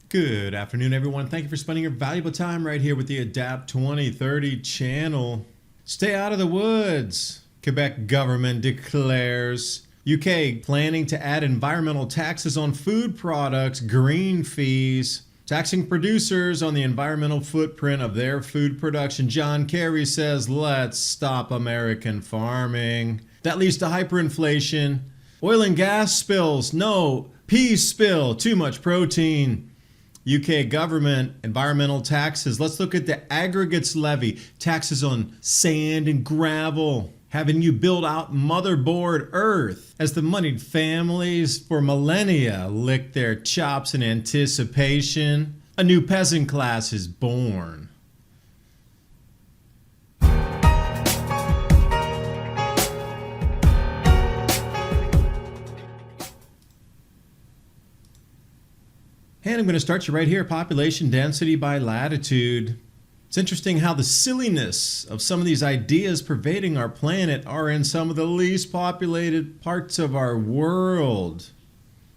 Good afternoon, everyone. Thank you for spending your valuable time right here with the Adapt 2030 channel. Stay out of the woods, Quebec government declares. UK planning to add environmental taxes on food products, green fees, taxing producers on the environmental footprint of their food production. John Kerry says, let's stop American farming. That leads to hyperinflation. Oil and gas spills. No, peas spill. Too much protein. UK government, environmental taxes. Let's look at the aggregates levy. Taxes on sand and gravel. Having you build out motherboard Earth as the moneyed families for millennia lick their chops in anticipation. A new peasant class is born. And I'm going to start you right here, population density by latitude. It's interesting how the silliness of some of these ideas pervading our planet are in some of the least populated parts of our world.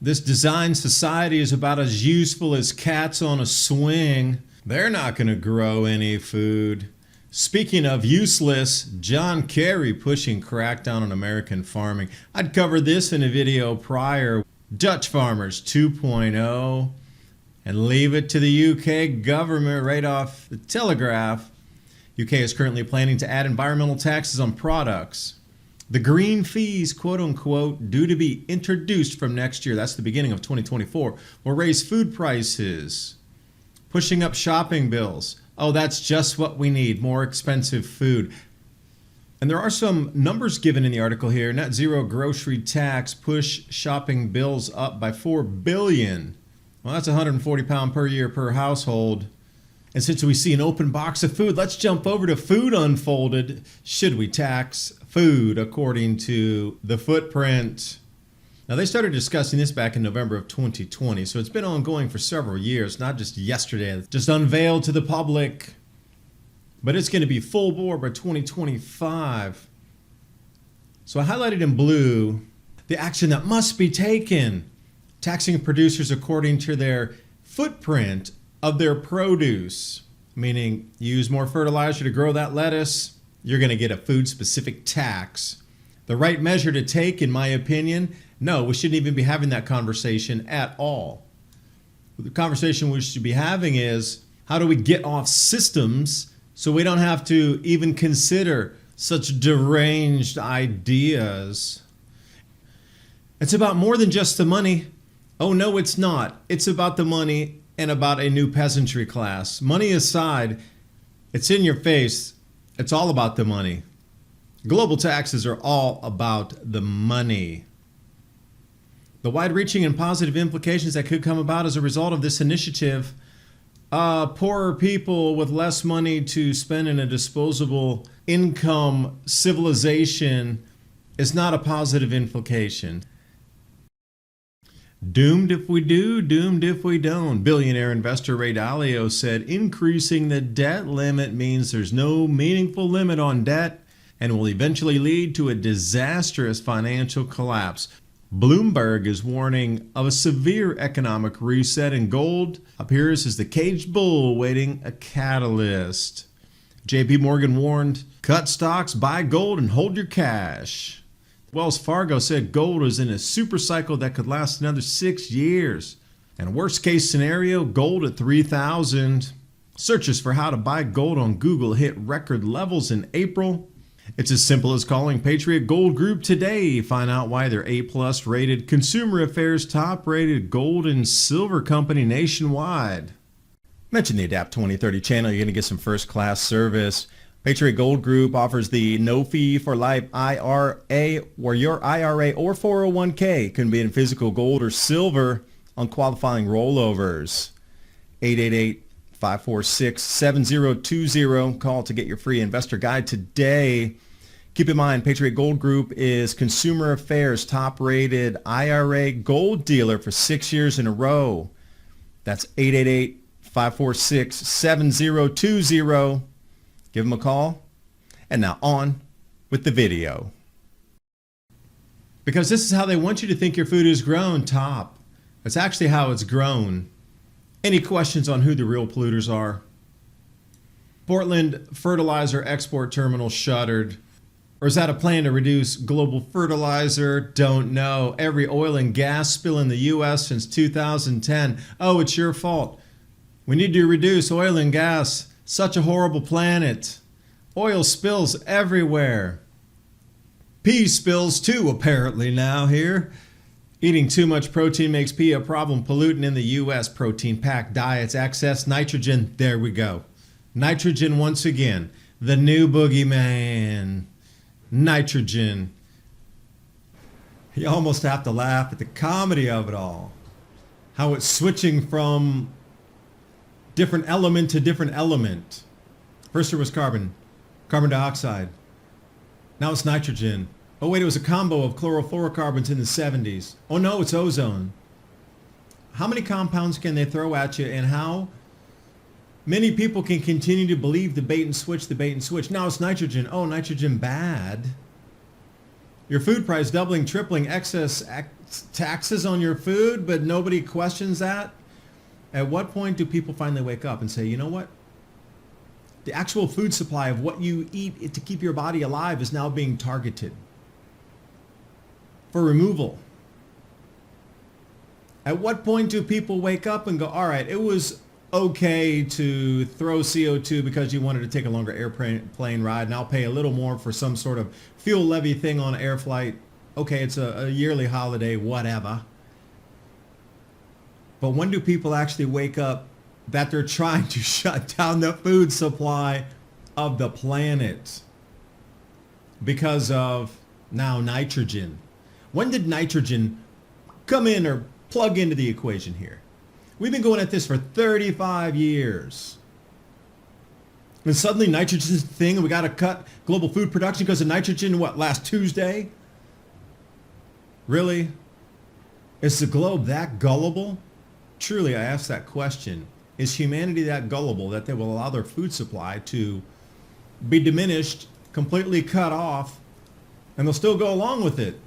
This design society is about as useful as cats on a swing. They're not going to grow any food. Speaking of useless, John Kerry pushing crackdown on American farming. I'd covered this in a video prior. Dutch Farmers 2.0. And leave it to the UK government right off the Telegraph. UK is currently planning to add environmental taxes on products. The green fees, quote unquote, due to be introduced from next year, that's the beginning of 2024, will raise food prices, pushing up shopping bills. Oh, that's just what we need, more expensive food. And there are some numbers given in the article here. Net zero grocery tax push shopping bills up by $4 billion. Well, that's £140 per year per household. And since we see an open box of food, let's jump over to Food Unfolded. Should we tax food according to the footprint? Now, they started discussing this back in November of 2020, so it's been ongoing for several years, not just yesterday. It's just unveiled to the public. But it's going to be full bore by 2025. So I highlighted in blue the action that must be taken. Taxing producers according to their footprint of their produce, meaning you use more fertilizer to grow that lettuce, you're going to get a food-specific tax. The right measure to take, in my opinion, no, we shouldn't even be having that conversation at all. The conversation we should be having is, how do we get off systems so we don't have to even consider such deranged ideas? It's about more than just the money. Oh, no, it's not. It's about the money and about a new peasantry class. Money aside, it's in your face. It's all about the money. Global taxes are all about the money. The wide-reaching and positive implications that could come about as a result of this initiative, poorer people with less money to spend in a disposable income civilization is not a positive implication. Doomed if we do, doomed if we don't. Billionaire investor Ray Dalio said increasing the debt limit means there's no meaningful limit on debt and will eventually lead to a disastrous financial collapse. Bloomberg is warning of a severe economic reset, and gold appears as the caged bull waiting a catalyst. JP Morgan warned, cut stocks, buy gold, and hold your cash. Wells Fargo said gold is in a super cycle that could last another 6 years. And worst case scenario, gold at 3,000. Searches for how to buy gold on Google hit record levels in April. It's as simple as calling Patriot Gold Group today. Find out why they're A+ rated Consumer Affairs top rated gold and silver company nationwide. Mention the Adapt 2030 channel. You're going to get some first class service. Patriot Gold Group offers the no fee for life IRA, where your IRA or 401k can be in physical gold or silver on qualifying rollovers. 888-546-7020. Call to get your free investor guide today. Keep in mind, Patriot Gold Group is Consumer Affairs top-rated IRA gold dealer for 6 years in a row. That's 888-546-7020. Give them a call. And now on with the video. Because this is how they want you to think your food is grown, top. That's actually how it's grown. Any questions on who the real polluters are? Portland fertilizer export terminal shuttered. Or is that a plan to reduce global fertilizer? Don't know. Every oil and gas spill in the U.S. since 2010. Oh, it's your fault. We need to reduce oil and gas. Such a horrible planet. Oil spills everywhere. Pea spills too, apparently now here. Eating too much protein makes pea a problem pollutant in the U.S. Protein-packed diets, excess nitrogen. There we go. Nitrogen once again. The new boogeyman. Nitrogen. You almost have to laugh at the comedy of it all. How it's switching from different element to different element. First there was carbon dioxide. Now it's nitrogen. Oh wait, it was a combo of chlorofluorocarbons in the 70s. Oh no, it's ozone. How many compounds can they throw at you, and how many people can continue to believe the bait and switch? Now it's nitrogen. Oh, nitrogen bad. Your food price doubling, tripling, excess taxes on your food, but nobody questions that. At what point do people finally wake up and say, you know what? The actual food supply of what you eat to keep your body alive is now being targeted for removal. At what point do people wake up and go, all right, it was okay to throw CO2 because you wanted to take a longer airplane ride, and I'll pay a little more for some sort of fuel levy thing on air flight. Okay, it's a yearly holiday, whatever. But when do people actually wake up that they're trying to shut down the food supply of the planet because of now nitrogen? When did nitrogen come in or plug into the equation here? We've been going at this for 35 years. And suddenly nitrogen's the thing, and we got to cut global food production because of nitrogen, last Tuesday? Really? Is the globe that gullible? Truly, I ask that question. Is humanity that gullible that they will allow their food supply to be diminished, completely cut off, and they'll still go along with it?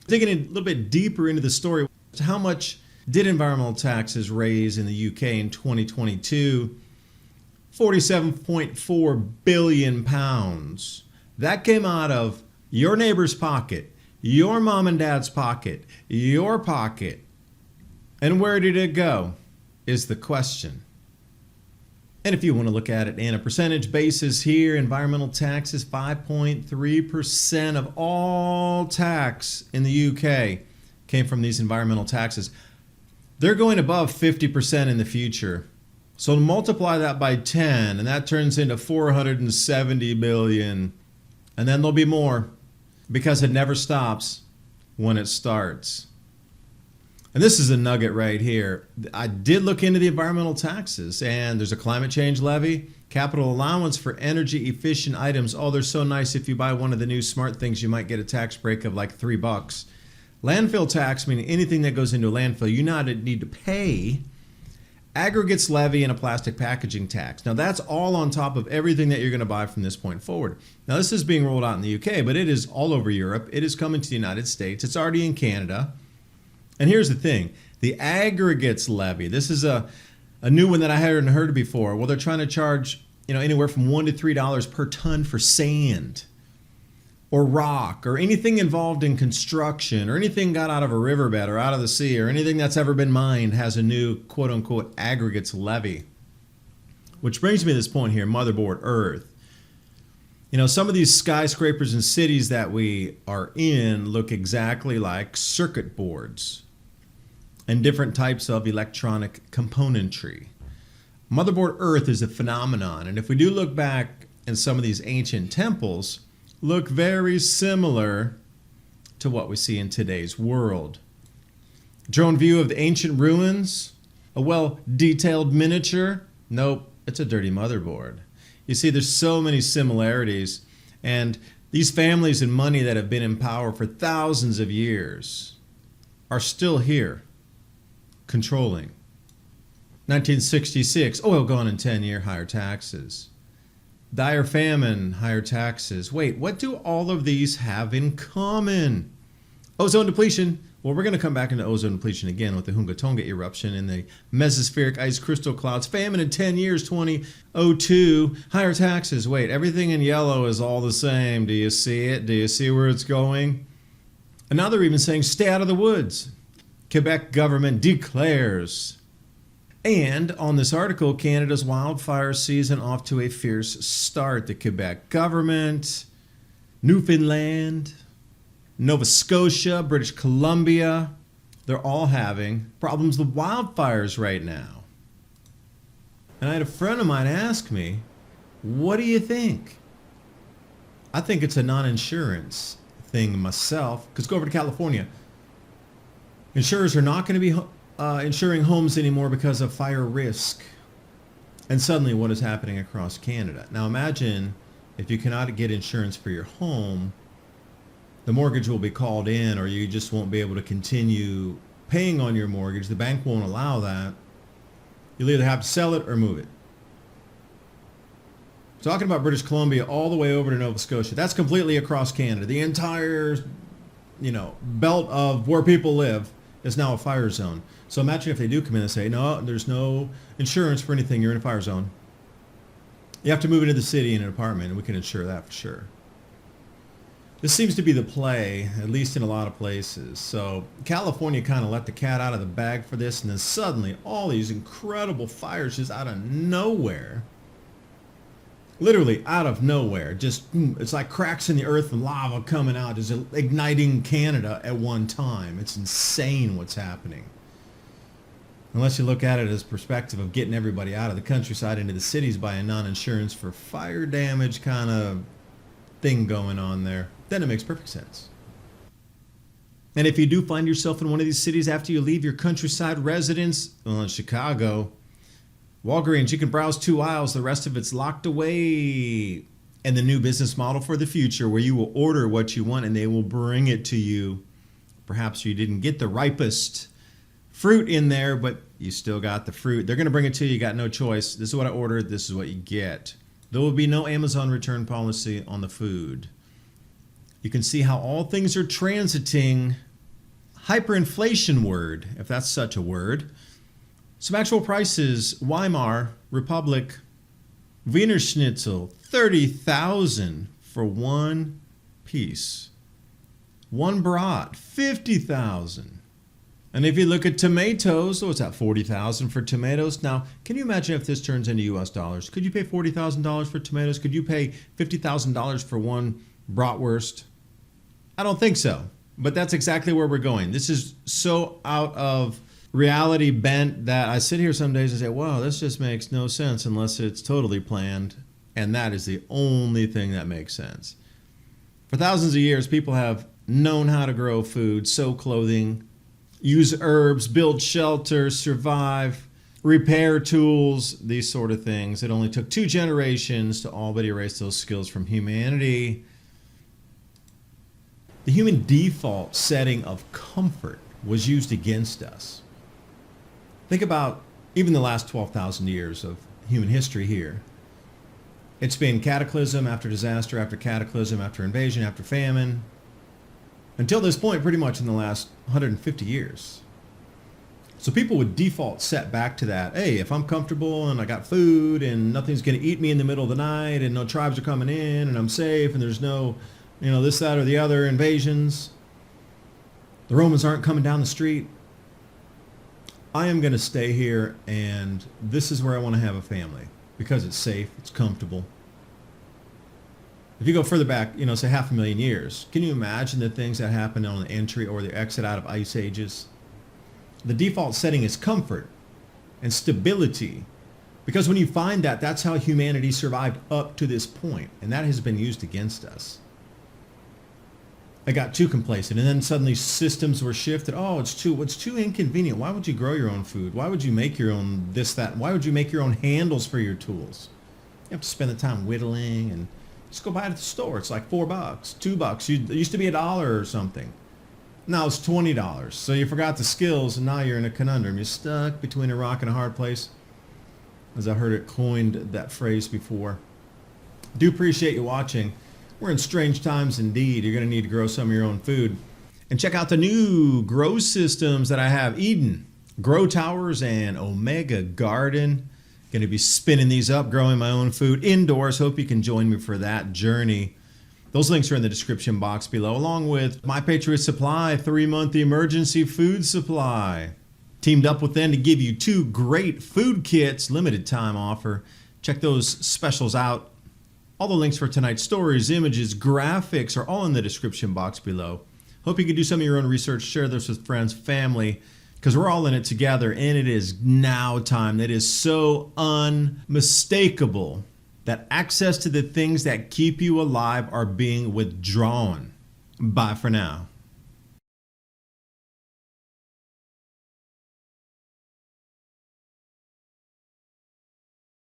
Digging a little bit deeper into the story, how much did environmental taxes raise in the UK in 2022? 47.4 billion pounds. That came out of your neighbor's pocket, your mom and dad's pocket, your pocket. And where did it go is the question. And if you want to look at it in a percentage basis here, environmental taxes, 5.3% of all tax in the UK came from these environmental taxes. They're going above 50% in the future. So multiply that by 10, and that turns into 470 billion. And then there'll be more, because it never stops when it starts. And this is a nugget right here. I did look into the environmental taxes, and there's a climate change levy, capital allowance for energy efficient items. Oh, they're so nice. If you buy one of the new smart things, you might get a tax break of like $3. Landfill tax, meaning anything that goes into a landfill, you not need to pay. Aggregates levy and a plastic packaging tax. Now that's all on top of everything that you're going to buy from this point forward. Now this is being rolled out in the UK, but it is all over Europe. It is coming to the United States. It's already in Canada. And here's the thing, the aggregates levy, this is a new one that I hadn't heard before. Well, they're trying to charge, anywhere from $1 to $3 per ton for sand or rock or anything involved in construction or anything got out of a riverbed or out of the sea or anything that's ever been mined has a new quote unquote aggregates levy. Which brings me to this point here, motherboard Earth. Some of these skyscrapers and cities that we are in look exactly like circuit boards and different types of electronic componentry. Motherboard Earth is a phenomenon, and if we do look back in some of these ancient temples, look very similar to what we see in today's world. Drone view of the ancient ruins, a well-detailed miniature. Nope, it's a dirty motherboard. You see, there's so many similarities, and these families and money that have been in power for thousands of years are still here, controlling. 1966, oil gone in 10 years, higher taxes. Dire famine, higher taxes. Wait, what do all of these have in common? Ozone depletion, Well, we're going to come back into ozone depletion again with the Hunga Tonga eruption and the mesospheric ice crystal clouds. Famine in 10 years, 2002. Higher taxes. Wait, everything in yellow is all the same. Do you see it? Do you see where it's going? And now they're even saying stay out of the woods. Quebec government declares. And on this article, Canada's wildfire season off to a fierce start. The Quebec government, Newfoundland, Nova Scotia, British Columbia, they're all having problems with wildfires right now. And I had a friend of mine ask me, what do you think? I think it's a non-insurance thing myself, because go over to California. Insurers are not going to be insuring homes anymore because of fire risk. And suddenly what is happening across Canada? Now imagine if you cannot get insurance for your home, the mortgage will be called in, or you just won't be able to continue paying on your mortgage. The bank won't allow that. You'll either have to sell it or move it. Talking about British Columbia all the way over to Nova Scotia, that's completely across Canada. The entire, belt of where people live is now a fire zone. So imagine if they do come in and say, no, there's no insurance for anything. You're in a fire zone. You have to move into the city in an apartment, and we can insure that for sure. This seems to be the play, at least in a lot of places. So California kind of let the cat out of the bag for this, and then suddenly all these incredible fires just out of nowhere. Literally out of nowhere. Just, it's like cracks in the earth and lava coming out, just igniting Canada at one time. It's insane what's happening. Unless you look at it as perspective of getting everybody out of the countryside into the cities by a non-insurance for fire damage kind of thing going on there, then it makes perfect sense. And if you do find yourself in one of these cities after you leave your countryside residence, well, in Chicago, Walgreens, you can browse 2 aisles, the rest of it's locked away. And the new business model for the future where you will order what you want and they will bring it to you. Perhaps you didn't get the ripest fruit in there, but you still got the fruit. They're going to bring it to you. You got no choice. This is what I ordered. This is what you get. There will be no Amazon return policy on the food. You can see how all things are transiting hyperinflation word, if that's such a word. Some actual prices: Weimar Republic Wiener Schnitzel, $30,000 for one piece. One brat, $50,000. And if you look at tomatoes, what's that, $40,000 for tomatoes? Now, can you imagine if this turns into US dollars? Could you pay $40,000 for tomatoes? Could you pay $50,000 for one bratwurst? I don't think so. But that's exactly where we're going. This is so out of reality bent that I sit here some days and say, wow, this just makes no sense unless it's totally planned. And that is the only thing that makes sense. For thousands of years, people have known how to grow food, sew clothing, use herbs, build shelter, survive, repair tools, these sort of things. It only took 2 generations to all but erase those skills from humanity. The human default setting of comfort was used against us. Think about even the last 12,000 years of human history here. It's been cataclysm after disaster after cataclysm after invasion after famine. Until this point, pretty much in the last 150 years. So people would default set back to that. Hey, if I'm comfortable and I got food and nothing's going to eat me in the middle of the night and no tribes are coming in and I'm safe and there's no, this, that, or the other invasions. The Romans aren't coming down the street. I am going to stay here and this is where I want to have a family because it's safe, it's comfortable. If you go further back, say 500,000 years, can you imagine the things that happened on the entry or the exit out of ice ages? The default setting is comfort and stability. Because when you find that, that's how humanity survived up to this point. And that has been used against us. I got too complacent. And then suddenly systems were shifted. Oh, it's too inconvenient. Why would you grow your own food? Why would you make your own this, that? Why would you make your own handles for your tools? You have to spend the time whittling and just go buy it at the store. It's like $4, $2. It used to be $1 or something. Now it's $20. So you forgot the skills and now you're in a conundrum. You're stuck between a rock and a hard place. As I heard it coined that phrase before. Do appreciate you watching. We're in strange times indeed. You're going to need to grow some of your own food. And check out the new grow systems that I have: Eden, Grow Towers, and Omega Garden. Going to be spinning these up, growing my own food indoors. Hope you can join me for that journey. Those links are in the description box below, along with my Patriot Supply 3-month emergency food supply. Teamed up with them to give you 2 great food kits, limited time offer. Check those specials out. All the links for tonight's stories, images, graphics are all in the description box below. Hope you can do some of your own research, share this with friends, family, because we're all in it together, and it is now time. It is so unmistakable that access to the things that keep you alive are being withdrawn. Bye for now.